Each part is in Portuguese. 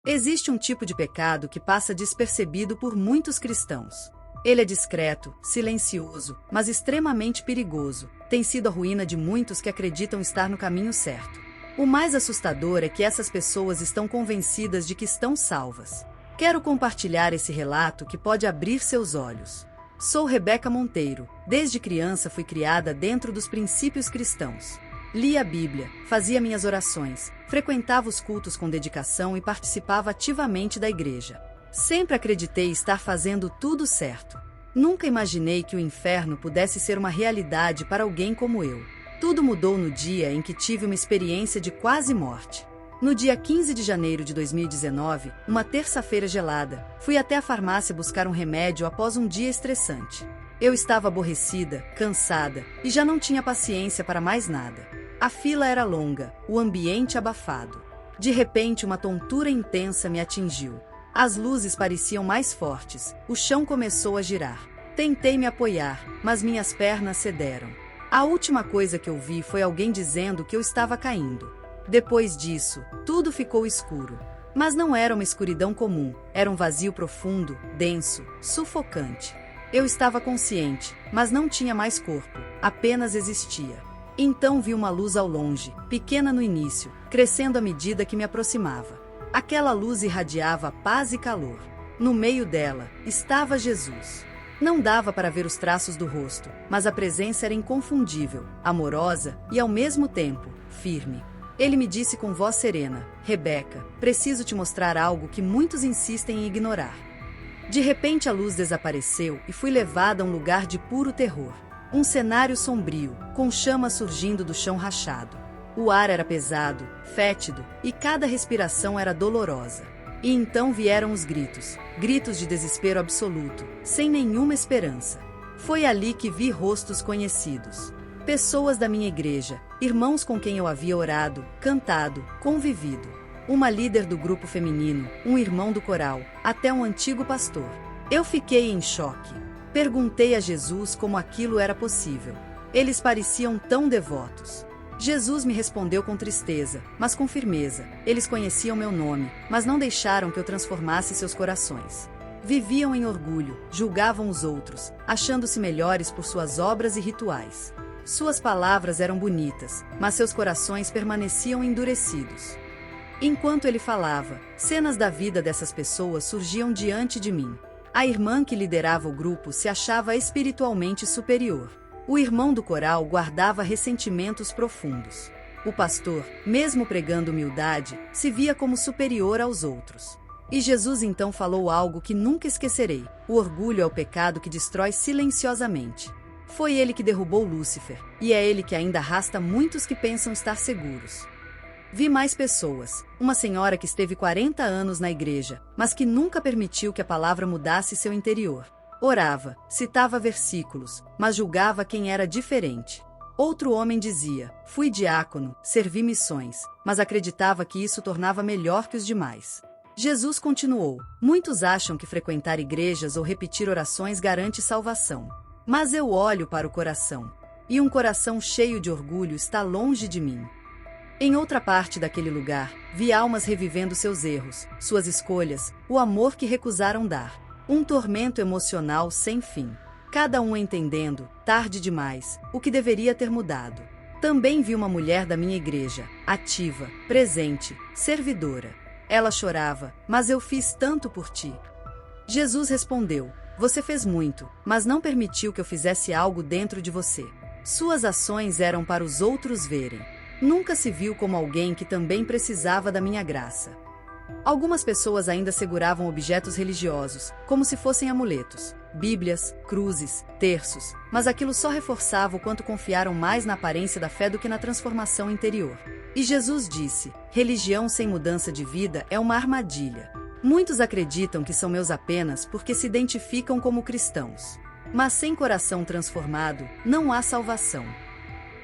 Existe um tipo de pecado que passa despercebido por muitos cristãos. Ele é discreto, silencioso, mas extremamente perigoso. Tem sido a ruína de muitos que acreditam estar no caminho certo. O mais assustador é que essas pessoas estão convencidas de que estão salvas. Quero compartilhar esse relato que pode abrir seus olhos. Sou Rebeca Monteiro. Desde criança fui criada dentro dos princípios cristãos. Lia a Bíblia, fazia minhas orações, frequentava os cultos com dedicação e participava ativamente da igreja. Sempre acreditei estar fazendo tudo certo. Nunca imaginei que o inferno pudesse ser uma realidade para alguém como eu. Tudo mudou no dia em que tive uma experiência de quase morte. No dia 15 de janeiro de 2019, uma terça-feira gelada, fui até a farmácia buscar um remédio após um dia estressante. Eu estava aborrecida, cansada e já não tinha paciência para mais nada. A fila era longa, o ambiente abafado. De repente, uma tontura intensa me atingiu. As luzes pareciam mais fortes, o chão começou a girar. Tentei me apoiar, mas minhas pernas cederam. A última coisa que eu vi foi alguém dizendo que eu estava caindo. Depois disso, tudo ficou escuro. Mas não era uma escuridão comum, era um vazio profundo, denso, sufocante. Eu estava consciente, mas não tinha mais corpo, apenas existia. Então vi uma luz ao longe, pequena no início, crescendo à medida que me aproximava. Aquela luz irradiava paz e calor. No meio dela, estava Jesus. Não dava para ver os traços do rosto, mas a presença era inconfundível, amorosa e, ao mesmo tempo, firme. Ele me disse com voz serena: Rebeca, preciso te mostrar algo que muitos insistem em ignorar. De repente a luz desapareceu e fui levada a um lugar de puro terror. Um cenário sombrio, com chamas surgindo do chão rachado. O ar era pesado, fétido, e cada respiração era dolorosa. E então vieram os gritos, gritos de desespero absoluto, sem nenhuma esperança. Foi ali que vi rostos conhecidos. Pessoas da minha igreja, irmãos com quem eu havia orado, cantado, convivido. Uma líder do grupo feminino, um irmão do coral, até um antigo pastor. Eu fiquei em choque. Perguntei a Jesus como aquilo era possível. Eles pareciam tão devotos. Jesus me respondeu com tristeza, mas com firmeza. Eles conheciam meu nome, mas não deixaram que eu transformasse seus corações. Viviam em orgulho, julgavam os outros, achando-se melhores por suas obras e rituais. Suas palavras eram bonitas, mas seus corações permaneciam endurecidos. Enquanto ele falava, cenas da vida dessas pessoas surgiam diante de mim. A irmã que liderava o grupo se achava espiritualmente superior. O irmão do coral guardava ressentimentos profundos. O pastor, mesmo pregando humildade, se via como superior aos outros. E Jesus então falou algo que nunca esquecerei: o orgulho é o pecado que destrói silenciosamente. Foi ele que derrubou Lúcifer, e é ele que ainda arrasta muitos que pensam estar seguros. Vi mais pessoas, uma senhora que esteve 40 anos na igreja, mas que nunca permitiu que a palavra mudasse seu interior. Orava, citava versículos, mas julgava quem era diferente. Outro homem dizia: fui diácono, servi missões, mas acreditava que isso tornava melhor que os demais. Jesus continuou: muitos acham que frequentar igrejas ou repetir orações garante salvação. Mas eu olho para o coração. E um coração cheio de orgulho está longe de mim. Em outra parte daquele lugar, vi almas revivendo seus erros, suas escolhas, o amor que recusaram dar. Um tormento emocional sem fim. Cada um entendendo, tarde demais, o que deveria ter mudado. Também vi uma mulher da minha igreja, ativa, presente, servidora. Ela chorava: mas eu fiz tanto por ti. Jesus respondeu: você fez muito, mas não permitiu que eu fizesse algo dentro de você. Suas ações eram para os outros verem. Nunca se viu como alguém que também precisava da minha graça. Algumas pessoas ainda seguravam objetos religiosos, como se fossem amuletos, bíblias, cruzes, terços, mas aquilo só reforçava o quanto confiaram mais na aparência da fé do que na transformação interior. E Jesus disse: religião sem mudança de vida é uma armadilha. Muitos acreditam que são meus apenas porque se identificam como cristãos. Mas sem coração transformado, não há salvação.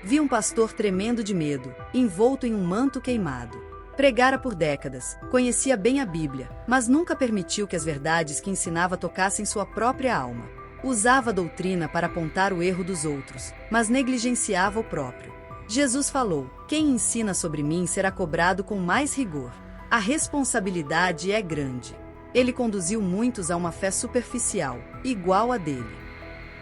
Vi um pastor tremendo de medo, envolto em um manto queimado. Pregara por décadas, conhecia bem a Bíblia, mas nunca permitiu que as verdades que ensinava tocassem sua própria alma. Usava a doutrina para apontar o erro dos outros, mas negligenciava o próprio. Jesus falou: quem ensina sobre mim será cobrado com mais rigor. A responsabilidade é grande. Ele conduziu muitos a uma fé superficial, igual a dele.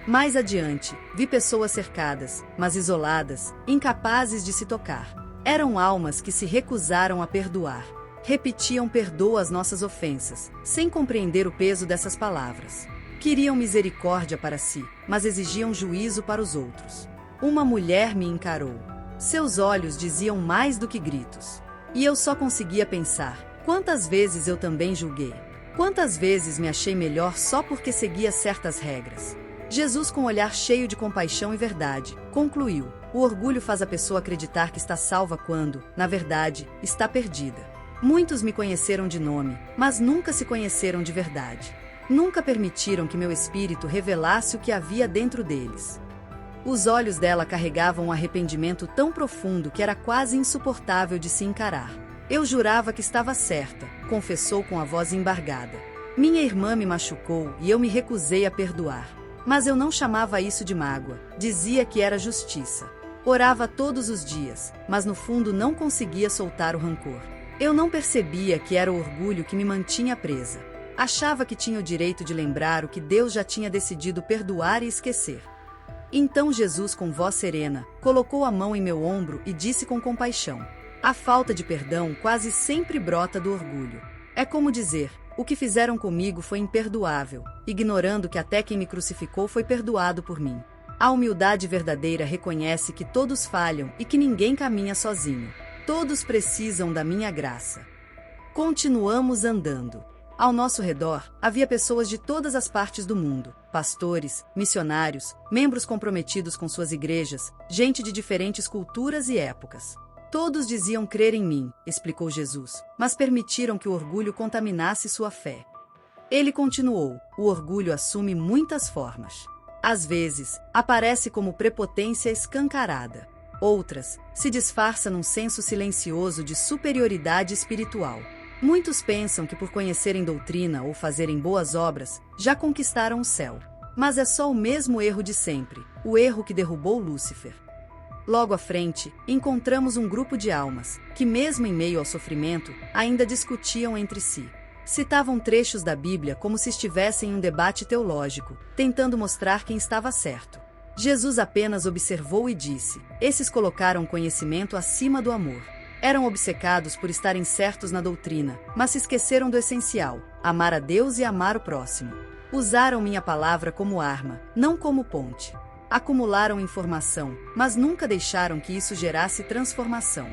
Mais adiante, vi pessoas cercadas, mas isoladas, incapazes de se tocar. Eram almas que se recusaram a perdoar. Repetiam "perdoa as nossas ofensas", sem compreender o peso dessas palavras. Queriam misericórdia para si, mas exigiam juízo para os outros. Uma mulher me encarou. Seus olhos diziam mais do que gritos. E eu só conseguia pensar: quantas vezes eu também julguei? Quantas vezes me achei melhor só porque seguia certas regras? Jesus, com um olhar cheio de compaixão e verdade, concluiu: o orgulho faz a pessoa acreditar que está salva quando, na verdade, está perdida. Muitos me conheceram de nome, mas nunca se conheceram de verdade. Nunca permitiram que meu espírito revelasse o que havia dentro deles. Os olhos dela carregavam um arrependimento tão profundo que era quase insuportável de se encarar. Eu jurava que estava certa, confessou com a voz embargada. Minha irmã me machucou e eu me recusei a perdoar. Mas eu não chamava isso de mágoa, dizia que era justiça. Orava todos os dias, mas no fundo não conseguia soltar o rancor. Eu não percebia que era o orgulho que me mantinha presa. Achava que tinha o direito de lembrar o que Deus já tinha decidido perdoar e esquecer. Então Jesus, com voz serena, colocou a mão em meu ombro e disse com compaixão: a falta de perdão quase sempre brota do orgulho. É como dizer: o que fizeram comigo foi imperdoável, ignorando que até quem me crucificou foi perdoado por mim. A humildade verdadeira reconhece que todos falham e que ninguém caminha sozinho. Todos precisam da minha graça. Continuamos andando. Ao nosso redor, havia pessoas de todas as partes do mundo: pastores, missionários, membros comprometidos com suas igrejas, gente de diferentes culturas e épocas. Todos diziam crer em mim, explicou Jesus, mas permitiram que o orgulho contaminasse sua fé. Ele continuou: o orgulho assume muitas formas. Às vezes, aparece como prepotência escancarada. Outras, se disfarça num senso silencioso de superioridade espiritual. Muitos pensam que por conhecerem doutrina ou fazerem boas obras, já conquistaram o céu. Mas é só o mesmo erro de sempre, o erro que derrubou Lúcifer. Logo à frente, encontramos um grupo de almas, que mesmo em meio ao sofrimento, ainda discutiam entre si. Citavam trechos da Bíblia como se estivessem em um debate teológico, tentando mostrar quem estava certo. Jesus apenas observou e disse: esses colocaram conhecimento acima do amor. Eram obcecados por estarem certos na doutrina, mas se esqueceram do essencial: amar a Deus e amar o próximo. Usaram minha palavra como arma, não como ponte. Acumularam informação, mas nunca deixaram que isso gerasse transformação.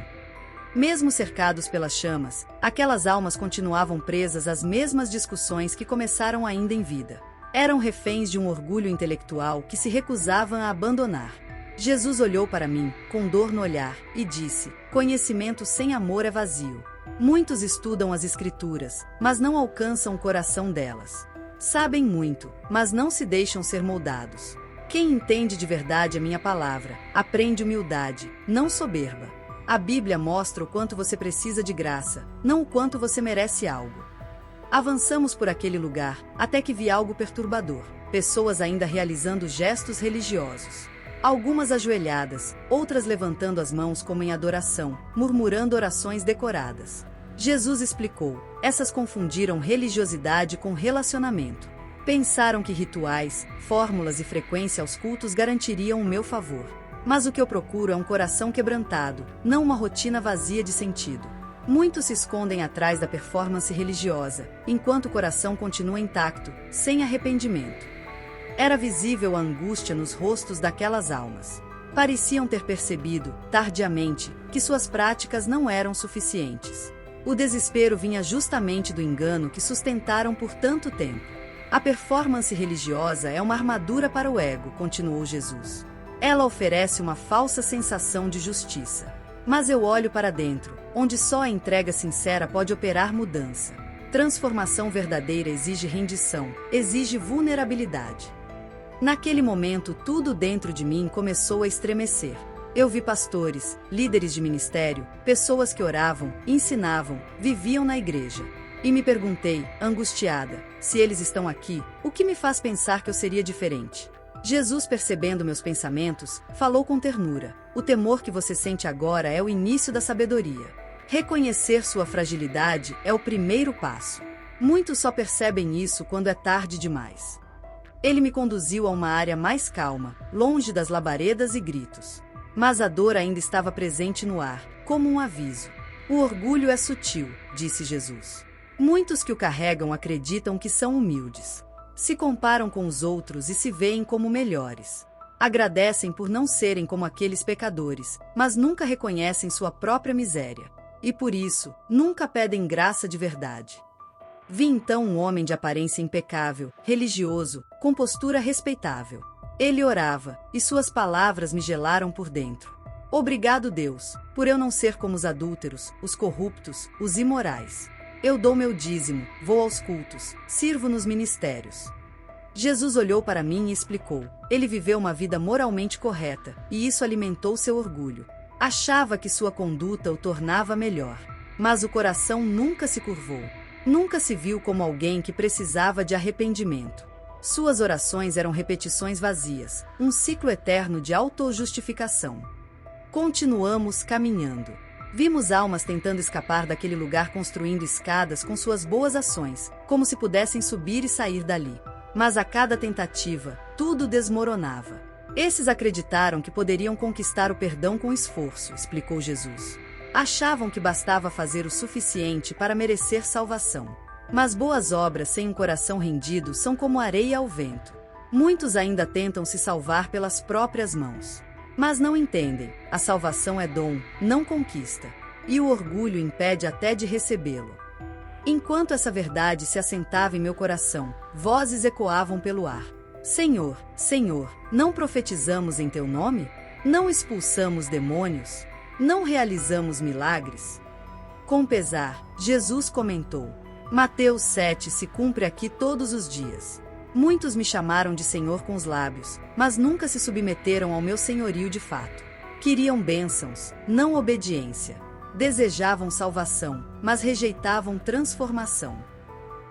Mesmo cercados pelas chamas, aquelas almas continuavam presas às mesmas discussões que começaram ainda em vida. Eram reféns de um orgulho intelectual que se recusavam a abandonar. Jesus olhou para mim, com dor no olhar, e disse: conhecimento sem amor é vazio. Muitos estudam as Escrituras, mas não alcançam o coração delas. Sabem muito, mas não se deixam ser moldados. Quem entende de verdade a minha palavra, aprende humildade, não soberba. A Bíblia mostra o quanto você precisa de graça, não o quanto você merece algo. Avançamos por aquele lugar, até que vi algo perturbador: pessoas ainda realizando gestos religiosos. Algumas ajoelhadas, outras levantando as mãos como em adoração, murmurando orações decoradas. Jesus explicou: essas confundiram religiosidade com relacionamento. Pensaram que rituais, fórmulas e frequência aos cultos garantiriam o meu favor. Mas o que eu procuro é um coração quebrantado, não uma rotina vazia de sentido. Muitos se escondem atrás da performance religiosa, enquanto o coração continua intacto, sem arrependimento. Era visível a angústia nos rostos daquelas almas. Pareciam ter percebido, tardiamente, que suas práticas não eram suficientes. O desespero vinha justamente do engano que sustentaram por tanto tempo. A performance religiosa é uma armadura para o ego, continuou Jesus. Ela oferece uma falsa sensação de justiça. Mas eu olho para dentro, onde só a entrega sincera pode operar mudança. Transformação verdadeira exige rendição, exige vulnerabilidade. Naquele momento, tudo dentro de mim começou a estremecer. Eu vi pastores, líderes de ministério, pessoas que oravam, ensinavam, viviam na igreja. E me perguntei, angustiada, se eles estão aqui, o que me faz pensar que eu seria diferente? Jesus, percebendo meus pensamentos, falou com ternura: o temor que você sente agora é o início da sabedoria. Reconhecer sua fragilidade é o primeiro passo. Muitos só percebem isso quando é tarde demais. Ele me conduziu a uma área mais calma, longe das labaredas e gritos. Mas a dor ainda estava presente no ar, como um aviso. O orgulho é sutil, disse Jesus. Muitos que o carregam acreditam que são humildes. Se comparam com os outros e se veem como melhores. Agradecem por não serem como aqueles pecadores, mas nunca reconhecem sua própria miséria. E por isso, nunca pedem graça de verdade. Vi então um homem de aparência impecável, religioso, com postura respeitável. Ele orava, e suas palavras me gelaram por dentro. Obrigado, Deus, por eu não ser como os adúlteros, os corruptos, os imorais. Eu dou meu dízimo, vou aos cultos, sirvo nos ministérios. Jesus olhou para mim e explicou. Ele viveu uma vida moralmente correta, e isso alimentou seu orgulho. Achava que sua conduta o tornava melhor. Mas o coração nunca se curvou. Nunca se viu como alguém que precisava de arrependimento. Suas orações eram repetições vazias, um ciclo eterno de autojustificação. Continuamos caminhando. Vimos almas tentando escapar daquele lugar construindo escadas com suas boas ações, como se pudessem subir e sair dali. Mas a cada tentativa, tudo desmoronava. Esses acreditaram que poderiam conquistar o perdão com esforço, explicou Jesus. Achavam que bastava fazer o suficiente para merecer salvação. Mas boas obras sem um coração rendido são como areia ao vento. Muitos ainda tentam se salvar pelas próprias mãos. Mas não entendem, a salvação é dom, não conquista. E o orgulho impede até de recebê-lo. Enquanto essa verdade se assentava em meu coração, vozes ecoavam pelo ar. Senhor, Senhor, não profetizamos em teu nome? Não expulsamos demônios? Não realizamos milagres? Com pesar, Jesus comentou. Mateus 7 se cumpre aqui todos os dias. Muitos me chamaram de Senhor com os lábios, mas nunca se submeteram ao meu senhorio de fato. Queriam bênçãos, não obediência. Desejavam salvação, mas rejeitavam transformação.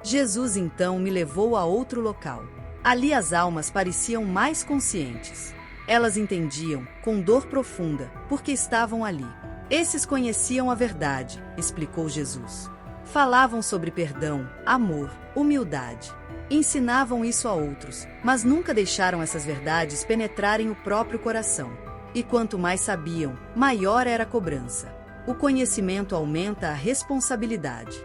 Jesus então me levou a outro local. Ali as almas pareciam mais conscientes. Elas entendiam, com dor profunda, porque estavam ali. Esses conheciam a verdade, explicou Jesus. Falavam sobre perdão, amor, humildade. Ensinavam isso a outros, mas nunca deixaram essas verdades penetrarem o próprio coração. E quanto mais sabiam, maior era a cobrança. O conhecimento aumenta a responsabilidade.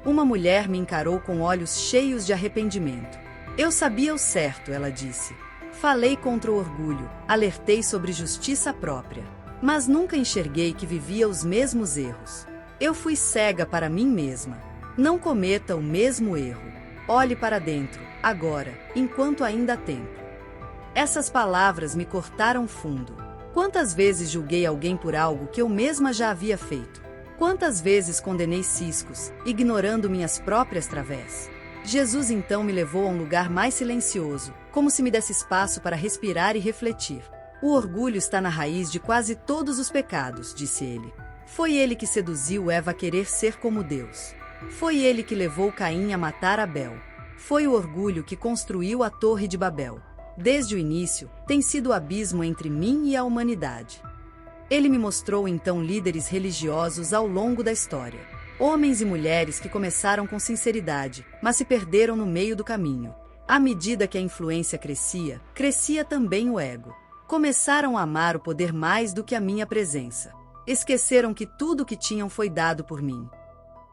Uma mulher me encarou com olhos cheios de arrependimento. Eu sabia o certo, ela disse. Falei contra o orgulho, alertei sobre justiça própria. Mas nunca enxerguei que vivia os mesmos erros. Eu fui cega para mim mesma. Não cometa o mesmo erro. Olhe para dentro, agora, enquanto ainda há tempo. Essas palavras me cortaram fundo. Quantas vezes julguei alguém por algo que eu mesma já havia feito? Quantas vezes condenei ciscos, ignorando minhas próprias través? Jesus então me levou a um lugar mais silencioso, como se me desse espaço para respirar e refletir. O orgulho está na raiz de quase todos os pecados, disse ele. Foi ele que seduziu Eva a querer ser como Deus. Foi ele que levou Caim a matar Abel. Foi o orgulho que construiu a Torre de Babel. Desde o início, tem sido o abismo entre mim e a humanidade. Ele me mostrou então líderes religiosos ao longo da história. Homens e mulheres que começaram com sinceridade, mas se perderam no meio do caminho. À medida que a influência crescia, crescia também o ego. Começaram a amar o poder mais do que a minha presença. Esqueceram que tudo o que tinham foi dado por mim.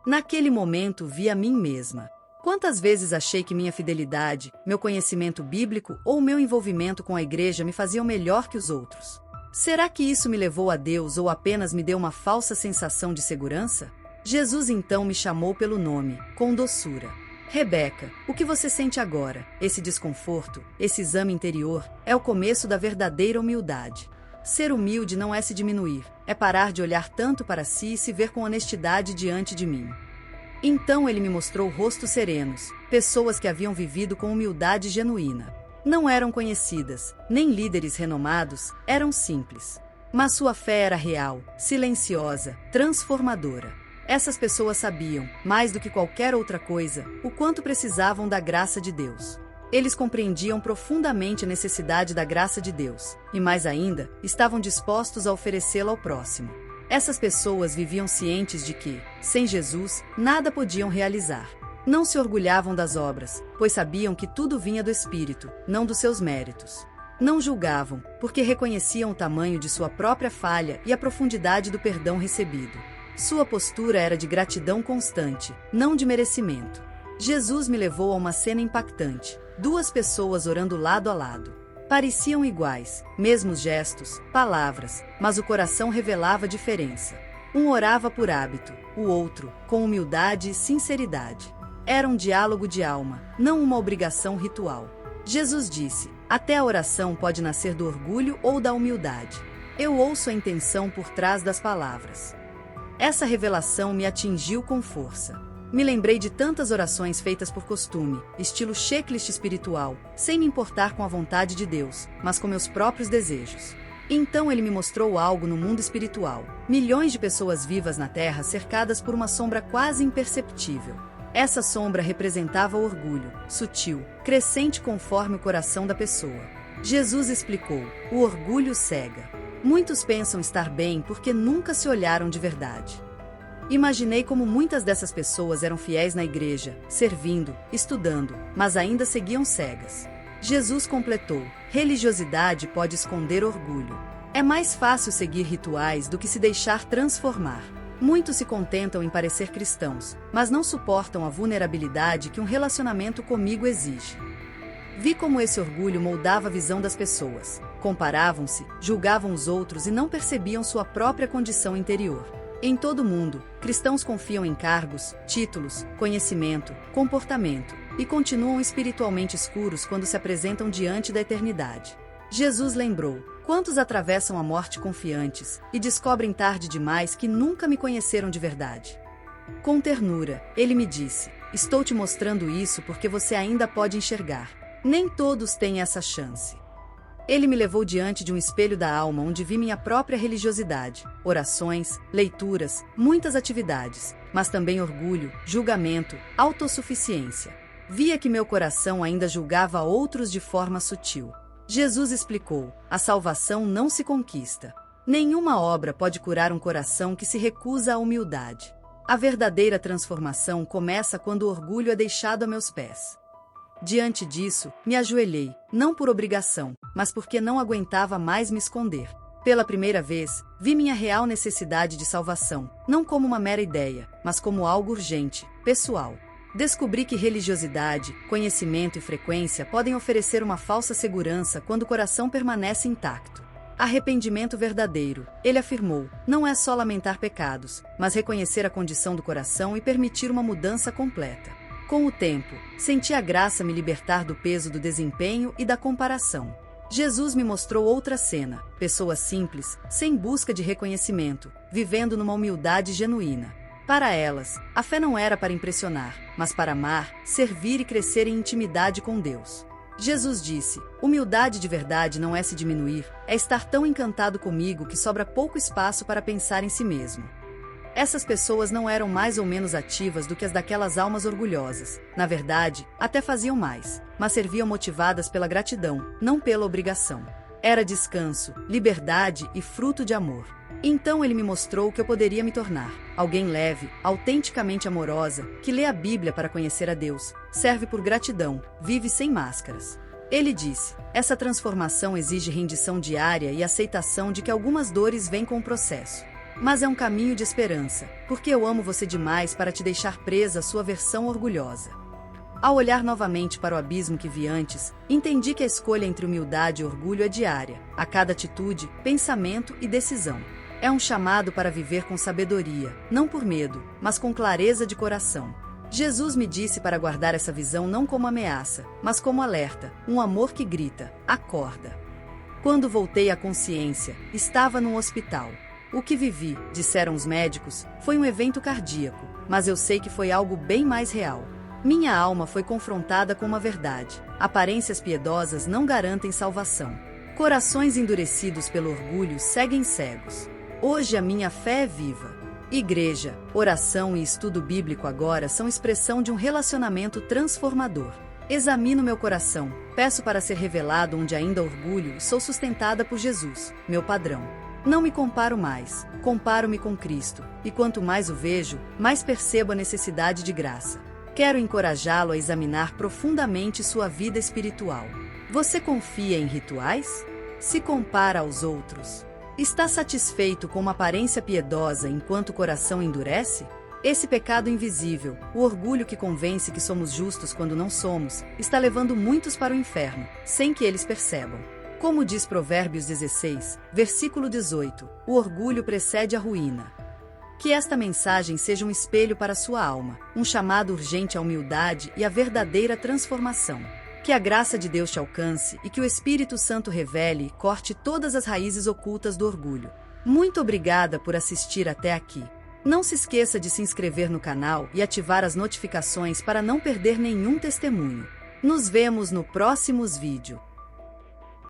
Naquele momento vi a mim mesma. Quantas vezes achei que minha fidelidade, meu conhecimento bíblico ou meu envolvimento com a igreja me faziam melhor que os outros? Será que isso me levou a Deus ou apenas me deu uma falsa sensação de segurança? Jesus então me chamou pelo nome, com doçura. Rebeca, o que você sente agora, esse desconforto, esse exame interior, é o começo da verdadeira humildade. Ser humilde não é se diminuir, é parar de olhar tanto para si e se ver com honestidade diante de mim. Então ele me mostrou rostos serenos, pessoas que haviam vivido com humildade genuína. Não eram conhecidas, nem líderes renomados, eram simples. Mas sua fé era real, silenciosa, transformadora. Essas pessoas sabiam, mais do que qualquer outra coisa, o quanto precisavam da graça de Deus. Eles compreendiam profundamente a necessidade da graça de Deus, e mais ainda, estavam dispostos a oferecê-la ao próximo. Essas pessoas viviam cientes de que, sem Jesus, nada podiam realizar. Não se orgulhavam das obras, pois sabiam que tudo vinha do Espírito, não dos seus méritos. Não julgavam, porque reconheciam o tamanho de sua própria falha e a profundidade do perdão recebido. Sua postura era de gratidão constante, não de merecimento. Jesus me levou a uma cena impactante. 2 pessoas orando lado a lado. Pareciam iguais, mesmos gestos, palavras, mas o coração revelava diferença. Um orava por hábito, o outro, com humildade e sinceridade. Era um diálogo de alma, não uma obrigação ritual. Jesus disse: até a oração pode nascer do orgulho ou da humildade. Eu ouço a intenção por trás das palavras. Essa revelação me atingiu com força. Me lembrei de tantas orações feitas por costume, estilo checklist espiritual, sem me importar com a vontade de Deus, mas com meus próprios desejos. Então ele me mostrou algo no mundo espiritual. Milhões de pessoas vivas na Terra cercadas por uma sombra quase imperceptível. Essa sombra representava o orgulho, sutil, crescente conforme o coração da pessoa. Jesus explicou: o orgulho cega. Muitos pensam estar bem porque nunca se olharam de verdade. Imaginei como muitas dessas pessoas eram fiéis na igreja, servindo, estudando, mas ainda seguiam cegas. Jesus completou: religiosidade pode esconder orgulho. É mais fácil seguir rituais do que se deixar transformar. Muitos se contentam em parecer cristãos, mas não suportam a vulnerabilidade que um relacionamento comigo exige. Vi como esse orgulho moldava a visão das pessoas. Comparavam-se, julgavam os outros e não percebiam sua própria condição interior. Em todo o mundo, cristãos confiam em cargos, títulos, conhecimento, comportamento, e continuam espiritualmente escuros quando se apresentam diante da eternidade. Jesus lembrou: quantos atravessam a morte confiantes e descobrem tarde demais que nunca me conheceram de verdade? Com ternura, ele me disse: estou te mostrando isso porque você ainda pode enxergar. Nem todos têm essa chance. Ele me levou diante de um espelho da alma onde vi minha própria religiosidade, orações, leituras, muitas atividades, mas também orgulho, julgamento, autossuficiência. Via que meu coração ainda julgava outros de forma sutil. Jesus explicou: a salvação não se conquista. Nenhuma obra pode curar um coração que se recusa à humildade. A verdadeira transformação começa quando o orgulho é deixado a meus pés. Diante disso, me ajoelhei, não por obrigação, mas porque não aguentava mais me esconder. Pela primeira vez, vi minha real necessidade de salvação, não como uma mera ideia, mas como algo urgente, pessoal. Descobri que religiosidade, conhecimento e frequência podem oferecer uma falsa segurança quando o coração permanece intacto. Arrependimento verdadeiro, ele afirmou, não é só lamentar pecados, mas reconhecer a condição do coração e permitir uma mudança completa. Com o tempo, senti a graça me libertar do peso do desempenho e da comparação. Jesus me mostrou outra cena: pessoas simples, sem busca de reconhecimento, vivendo numa humildade genuína. Para elas, a fé não era para impressionar, mas para amar, servir e crescer em intimidade com Deus. Jesus disse: humildade de verdade não é se diminuir, é estar tão encantado comigo que sobra pouco espaço para pensar em si mesmo. Essas pessoas não eram mais ou menos ativas do que as daquelas almas orgulhosas. Na verdade, até faziam mais, mas serviam motivadas pela gratidão, não pela obrigação. Era descanso, liberdade e fruto de amor. Então ele me mostrou que eu poderia me tornar alguém leve, autenticamente amorosa, que lê a Bíblia para conhecer a Deus, serve por gratidão, vive sem máscaras. Ele disse: essa transformação exige rendição diária e aceitação de que algumas dores vêm com o processo. Mas é um caminho de esperança, porque eu amo você demais para te deixar presa à sua versão orgulhosa. Ao olhar novamente para o abismo que vi antes, entendi que a escolha entre humildade e orgulho é diária, a cada atitude, pensamento e decisão. É um chamado para viver com sabedoria, não por medo, mas com clareza de coração. Jesus me disse para guardar essa visão não como ameaça, mas como alerta, um amor que grita: acorda. Quando voltei à consciência, estava num hospital. O que vivi, disseram os médicos, foi um evento cardíaco, mas eu sei que foi algo bem mais real. Minha alma foi confrontada com uma verdade: aparências piedosas não garantem salvação. Corações endurecidos pelo orgulho seguem cegos. Hoje a minha fé é viva. Igreja, oração e estudo bíblico agora são expressão de um relacionamento transformador. Examino meu coração, peço para ser revelado onde ainda há orgulho e sou sustentada por Jesus, meu padrão. Não me comparo mais, comparo-me com Cristo, e quanto mais o vejo, mais percebo a necessidade de graça. Quero encorajá-lo a examinar profundamente sua vida espiritual. Você confia em rituais? Se compara aos outros? Está satisfeito com uma aparência piedosa enquanto o coração endurece? Esse pecado invisível, o orgulho que convence que somos justos quando não somos, está levando muitos para o inferno, sem que eles percebam. Como diz Provérbios 16, versículo 18, o orgulho precede a ruína. Que esta mensagem seja um espelho para sua alma, um chamado urgente à humildade e à verdadeira transformação. Que a graça de Deus te alcance e que o Espírito Santo revele e corte todas as raízes ocultas do orgulho. Muito obrigada por assistir até aqui. Não se esqueça de se inscrever no canal e ativar as notificações para não perder nenhum testemunho. Nos vemos no próximo vídeo.